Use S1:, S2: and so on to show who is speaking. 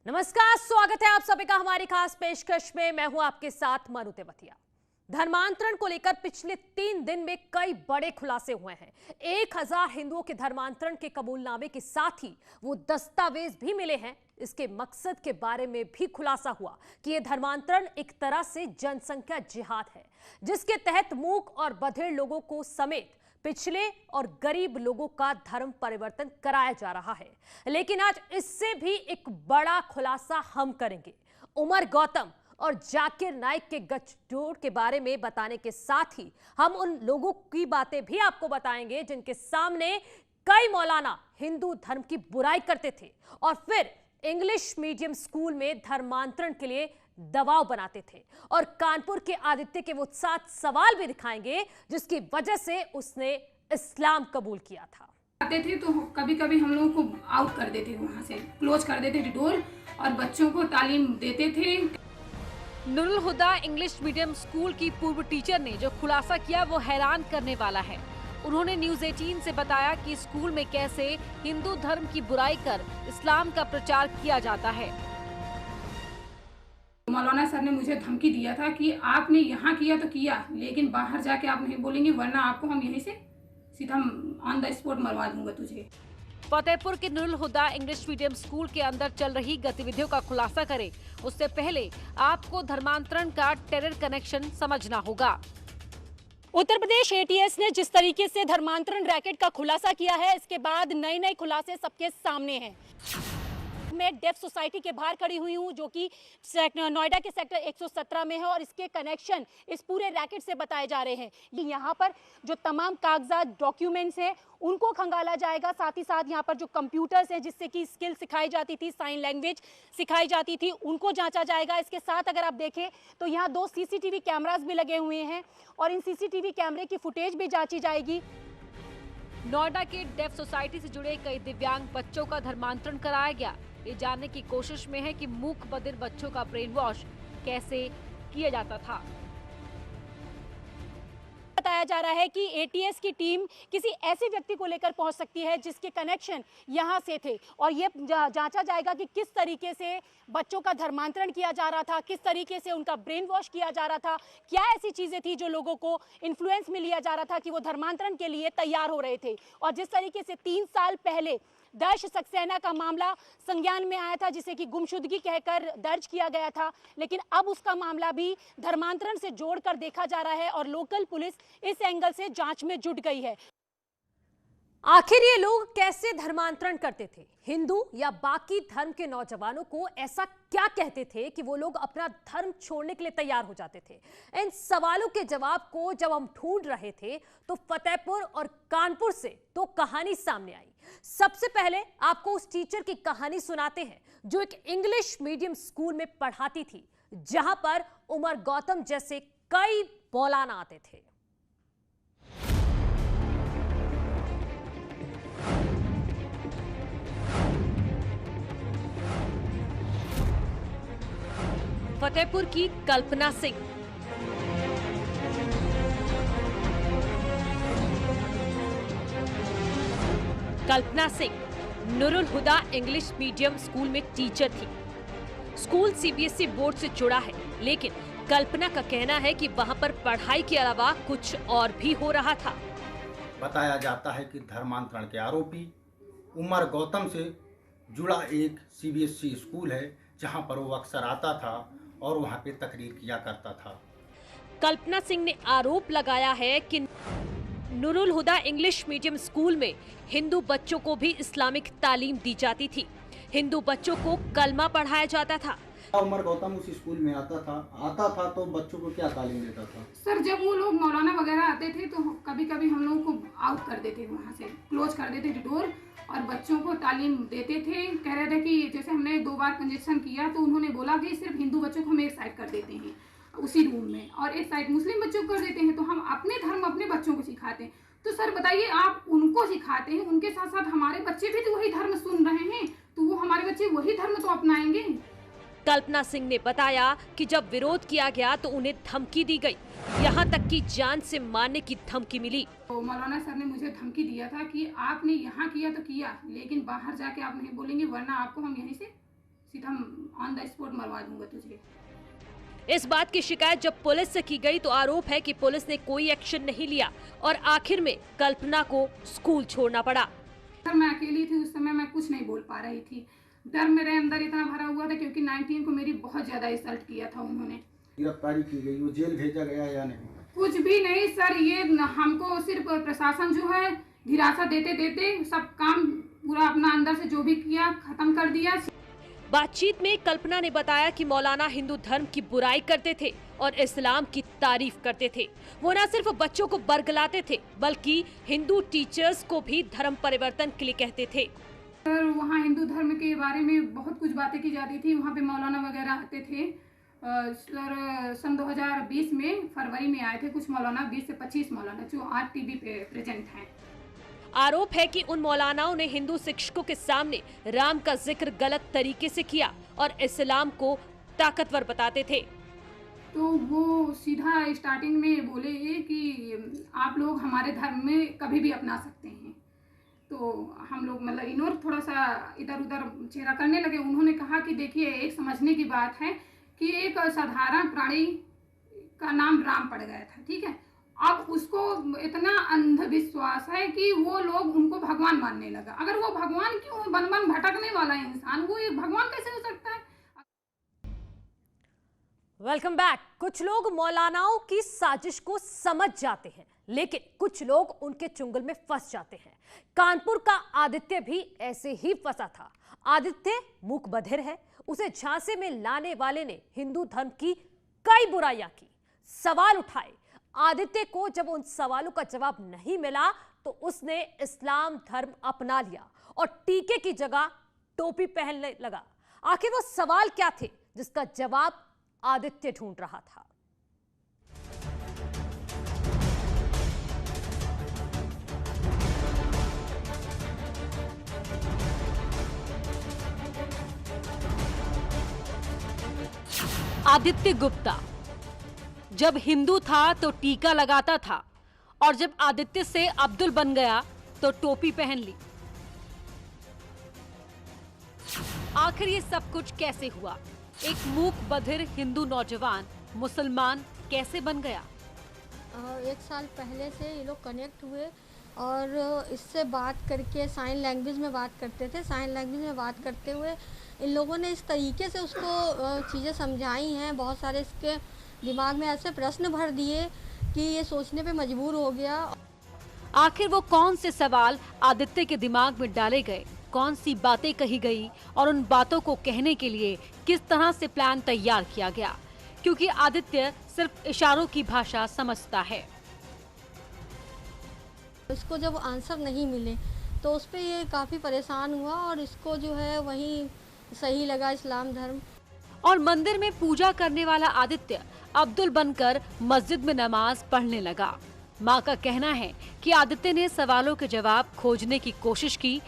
S1: नमस्कार, स्वागत है आप सभी का हमारी खास पेशकश में। मैं हूं आपके साथ मनु तेवतिया। धर्मांतरण को लेकर पिछले 3 दिन में कई बड़े खुलासे हुए हैं। 1000 हिंदुओं के धर्मांतरण के कबूलनामे के साथ ही वो दस्तावेज भी मिले हैं। इसके मकसद के बारे में भी खुलासा हुआ कि यह धर्मांतरण एक तरह से जनसंख्या जिहाद है, जिसके तहत मूक और बधिर लोगों को समेत पिछले और गरीब लोगों का धर्म परिवर्तन कराया जा रहा है। लेकिन आज इससे भी एक बड़ा खुलासा हम करेंगे। उमर गौतम और जाकिर नाइक के गठजोड़ के बारे में बताने के साथ ही हम उन लोगों की बातें भी आपको बताएंगे जिनके सामने कई मौलाना हिंदू धर्म की बुराई करते थे और फिर इंग्लिश मीडियम स्कूल में धर्मांतरण के लिए दबाव बनाते थे। और कानपुर के आदित्य के वो 7 सवाल भी दिखाएंगे जिसकी वजह से उसने इस्लाम कबूल किया था।
S2: आते थे तो कभी कभी हम लोगों को आउट कर देते थे, वहाँ से क्लोज कर देते थे डोर और बच्चों को तालीम देते थे।
S3: नुरुल हुदा इंग्लिश मीडियम स्कूल की पूर्व टीचर ने जो खुलासा किया वो हैरान करने वाला है। उन्होंने न्यूज़ 18 से बताया कि स्कूल में कैसे हिंदू धर्म की बुराई कर इस्लाम का प्रचार किया जाता है।
S2: मौलाना सर ने मुझे धमकी दिया था कि आपने यहाँ किया तो किया, लेकिन बाहर जाके आप नहीं बोलेंगे, वरना आपको हम यहीं से सीधा ऑन द स्पॉट मरवा दूंगा तुझे।
S3: फतेहपुर के नुरुल हुदा इंग्लिश मीडियम स्कूल के अंदर चल रही गतिविधियों का खुलासा करें उससे पहले आपको धर्मांतरण का टेरर कनेक्शन समझना होगा।
S4: उत्तर प्रदेश एटीएस ने जिस तरीके से धर्मांतरण रैकेट का खुलासा किया है, इसके बाद नए खुलासे सबके सामने हैं। मैं डेफ सोसाइटी के बाहर खड़ी हुई हूँ जो कि नोएडा के सेक्टर 117 में है और इसके कनेक्शन इस पूरे रैकेट से बताए जा रहे हैं। यहाँ पर जो तमाम कागजात डॉक्यूमेंट्स हैं उनको खंगाला जाएगा, साथ ही साथ यहाँ पर जो कंप्यूटर्स हैं जिससे कि स्किल सिखाई जाती थी, साइन लैंग्वेज सिखाई जाती थी, उनको जांचा जाएगा। इसके साथ अगर आप देखें तो यहाँ 2 सीसीटीवी कैमरास भी लगे हुए हैं और इन सीसीटीवी कैमरे की फुटेज भी जांची जाएगी।
S3: नोएडा के डेफ सोसाइटी से जुड़े कई दिव्यांग बच्चों का धर्मांतरण कराया गया। ये जानने की कोशिश में है कि मूक बधिर बच्चों का ब्रेन वॉश कैसे किया जाता था।
S4: बताया जा रहा है कि एटीएस की टीम किसी ऐसे व्यक्ति को लेकर पहुंच सकती है जिसके कनेक्शन यहां से थे और ये जांचा जाएगा कि किस तरीके से बच्चों का धर्मांतरण किया जा रहा था, किस तरीके से उनका ब्रेन वॉश किया जा रहा था, क्या ऐसी चीजें थी जो लोगों को इन्फ्लुएंस में लिया जा रहा था कि वो धर्मांतरण के लिए तैयार हो रहे थे। और जिस तरीके से 3 साल पहले दर्श सक्सेना का मामला संज्ञान में आया था जिसे कि गुमशुदगी कहकर दर्ज किया गया था, लेकिन अब उसका मामला भी धर्मांतरण से जोड़कर देखा जा रहा है और लोकल पुलिस इस एंगल से जांच में जुट गई है।
S1: आखिर ये लोग कैसे धर्मांतरण करते थे? हिंदू या बाकी धर्म के नौजवानों को ऐसा क्या कहते थे कि वो लोग अपना धर्म छोड़ने के लिए तैयार हो जाते थे? इन सवालों के जवाब को जब हम ढूंढ रहे थे तो फतेहपुर और कानपुर से 2 कहानी सामने आई। सबसे पहले आपको उस टीचर की कहानी सुनाते हैं जो एक इंग्लिश मीडियम स्कूल में पढ़ाती थी, जहां पर उमर गौतम जैसे कई मौलाना आते थे।
S3: फतेहपुर की कल्पना सिंह, कल्पना सिंह नुरुल हुदा इंग्लिश मीडियम स्कूल में टीचर थी। स्कूल सीबीएसई बोर्ड से जुड़ा है, लेकिन कल्पना का कहना है कि वहां पर पढ़ाई के अलावा कुछ और भी हो रहा था।
S5: बताया जाता है कि धर्मांतरण के आरोपी उमर गौतम से जुड़ा एक सीबीएसई स्कूल है जहां पर वो अक्सर आता था और वहां पे तकरीर किया करता था।
S3: कल्पना सिंह ने आरोप लगाया है कि नुरुल हुदा इंग्लिश मीडियम स्कूल में हिंदू बच्चों को भी इस्लामिक तालीम दी जाती थी। हिंदू बच्चों को कलमा पढ़ाया जाता था।
S5: उमर गौतम उस स्कूल में आता था तो बच्चों को क्या तालीम देता था?
S2: सर जब वो लोग मौलाना वगैरह आते थे तो कभी कभी हम लोगों को आउट कर देते थे, वहाँ से क्लोज कर देते थे डोर और बच्चों को तालीम देते थे। कह रहे थे कि जैसे हमने 2 बार कंजेक्शन किया तो उन्होंने बोला कि सिर्फ हिंदू बच्चों को हम एक साइड कर देते हैं उसी रूम में और एक साइड मुस्लिम बच्चों को कर देते हैं, तो हम अपने धर्म अपने बच्चों को सिखाते हैं। तो सर बताइए, आप उनको सिखाते हैं, उनके साथ साथ हमारे बच्चे भी तो वही धर्म सुन रहे हैं, तो वो हमारे बच्चे वही धर्म तो अपनाएंगे।
S3: कल्पना सिंह ने बताया कि जब विरोध किया गया तो उन्हें धमकी दी गई, यहाँ तक कि जान से मारने की धमकी मिली।
S2: तो मौलाना सर ने मुझे धमकी दिया था कि आपने यहाँ किया तो किया, लेकिन बाहर जाके आप नहीं बोलेंगे, वरना आपको हम यहीं से सीधा ऑन द स्पॉट मरवा दूंगा तुझे।
S1: इस बात की शिकायत जब पुलिस से की गई तो आरोप है कि पुलिस ने कोई एक्शन नहीं लिया और आखिर में कल्पना को स्कूल छोड़ना पड़ा।
S2: सर मैं अकेली थी उस समय, मैं कुछ नहीं बोल पा रही थी। डर मेरे अंदर इतना भरा हुआ था क्योंकि 19 को मेरी बहुत ज्यादा इंसल्ट किया था उन्होंने।
S5: गिरफ्तारी की गई, वो जेल भेजा गया या नहीं?
S2: कुछ भी नहीं सर, ये हमको सिर्फ प्रशासन जो है दिलासा देते देते सब काम पूरा अपना अंदर से जो भी किया खत्म कर दिया।
S1: बातचीत में कल्पना ने बताया कि मौलाना हिंदू धर्म की बुराई करते थे और इस्लाम की तारीफ करते थे। वो न सिर्फ बच्चों को बरगलाते थे बल्कि हिंदू टीचर्स को भी धर्म परिवर्तन के लिए कहते थे।
S2: सर वहाँ हिंदू धर्म के बारे में बहुत कुछ बातें की जाती थी, वहाँ पे मौलाना वगैरह आते थे। सर सन 2020 में फरवरी में आए थे कुछ मौलाना, 20 से 25 मौलाना जो आज टीवी पे प्रेजेंट हैं।
S1: आरोप है कि उन मौलानाओं ने हिंदू शिक्षकों के सामने राम का जिक्र गलत तरीके से किया और इस्लाम को ताकतवर बताते थे।
S2: तो वो सीधा स्टार्टिंग में बोले कि आप लोग हमारे धर्म में कभी भी अपना सकते हैं। तो हम लोग मतलब इग्नोर थोड़ा सा इधर उधर चेहरा करने लगे। उन्होंने कहा कि देखिए एक समझने की बात है कि एक साधारण प्राणी का नाम राम पड़ गया था, ठीक है। अब उसको इतना अंधविश्वास है कि वो लोग उनको भगवान मानने लगा। अगर वो भगवान क्यों बन भटकने वाला इंसान वो एक भगवान कैसे हो सकता है?
S1: Welcome back. कुछ लोग मौलानाओं की साजिश को समझ जाते हैं लेकिन कुछ लोग उनके चुंगल में फंस जाते हैं। कानपुर का आदित्य भी ऐसे ही फंसा था। आदित्य मूक बधिर है। उसे झांसे में लाने वाले ने हिंदू धर्म की कई बुराइयां की, सवाल उठाए। आदित्य को जब उन सवालों का जवाब नहीं मिला तो उसने इस्लाम धर्म अपना लिया और टीके की जगह टोपी पहनने लगा। आखिर वो सवाल क्या थे जिसका जवाब आदित्य ढूंढ रहा था?
S3: आदित्य गुप्ता जब हिंदू था तो टीका लगाता था और जब आदित्य से अब्दुल बन गया तो टोपी पहन ली। आखिर ये सब कुछ कैसे हुआ? एक मूक बधिर हिंदू नौजवान मुसलमान कैसे बन गया?
S6: 1 साल पहले से ये लोग कनेक्ट हुए और इससे बात करके साइन लैंग्वेज में बात करते थे। साइन लैंग्वेज में बात करते हुए इन लोगों ने इस तरीके से उसको चीज़ें समझाई हैं, बहुत सारे इसके दिमाग में ऐसे प्रश्न भर दिए कि ये सोचने पे मजबूर हो गया।
S3: आखिर वो कौन से सवाल आदित्य के दिमाग में डाले गए, कौन सी बातें कही गई और उन बातों को कहने के लिए किस तरह से प्लान तैयार किया गया? क्योंकि आदित्य सिर्फ इशारों की भाषा समझता है।
S6: इसको जब आंसर नहीं मिले तो उस पर ये काफ़ी परेशान हुआ और इसको जो है वही सही लगा इस्लाम धर्म।
S3: और मंदिर में पूजा करने वाला आदित्य अब्दुल बनकर मस्जिद में नमाज पढ़ने लगा। मां का कहना है कि आदित्य ने सवालों के जवाब खोजने की कोशिश की